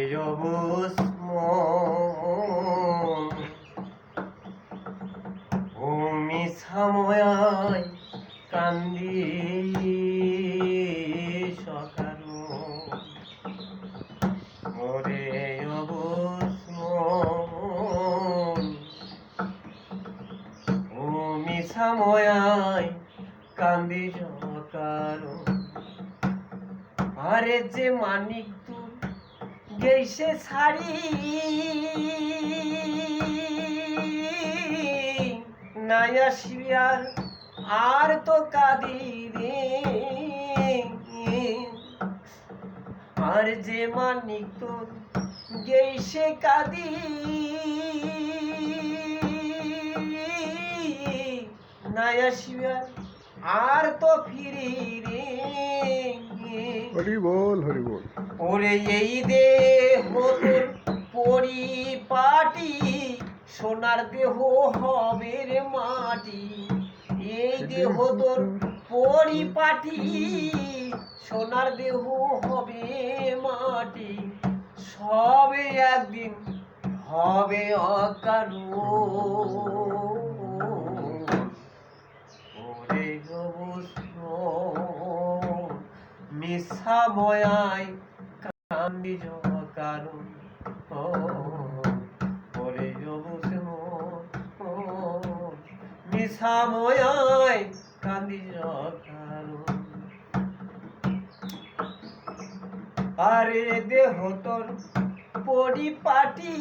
অবুঝ ও মিছাময়ায় কান্দি সকানো ওরে অবুঝ ও মিছাময়ায় কান্দি সকানো আরে যে মানিক তুই গেইসে ছাড়ি নাই আসবি আর তো কাঁদি রে আর যে মানিক তোর গেইসে কাঁদি নাই আসবি আর তো ফিরি রে হরি বল হরি বল। ওরে এই দেহ তোর পরিপাটি সোনার দেহ হবে রে মাটি এই দেহ তোর পরিপাটি সোনার দেহ হবে মাটি সবে একদিন হবে অকারো ওরে অবশ্য মিছাময়ায় কান্দি কারণ ওরে অবশ্য মিছাময়ায় কান্দি কারণ আরে দেহ তোর পরিপাটি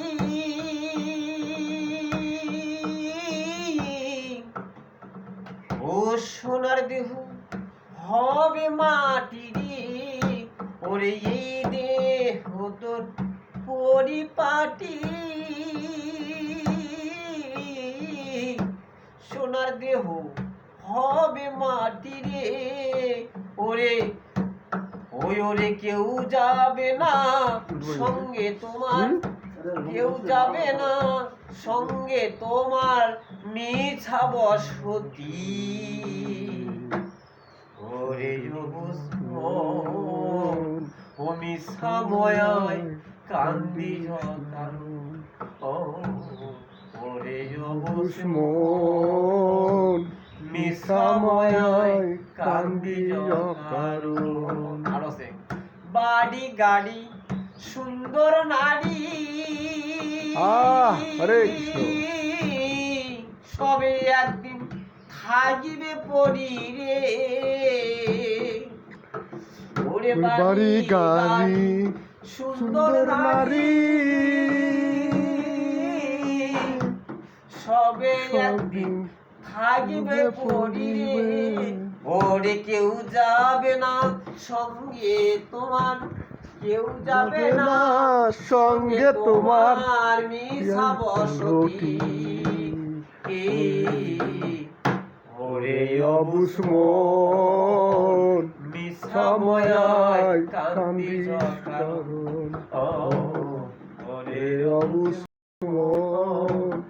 ও সোনার দেহ হবে মাটি রে ওরে এই দেহ তোর পরিপাটি সোনার দেহ হবে মাটি রে ওরে ওই ওরে কেউ যাবে না সঙ্গে তোমার কেউ যাবে না সঙ্গে তোমার মিছা বসতি ওরে ও মিছাময়ায় কান্দি কারণ ওরে মিছাময়ায় কান্দি কারণ আরো সে বাড়ি গাড়ি সুন্দর নারী হরে কৃষ্ণ সবে একদিন থাকিবে পরি রে ওরে বাড়ি গাড়ি সুন্দর নারী সবে একদিন থাকিবে পরি রে ওরে কেউ যাবে না সঙ্গে তোমার কেউ যাবে না সঙ্গে তোমার মিছা বসতি ওরে অবুঝ মিছাময়ায় কান্দি কারণ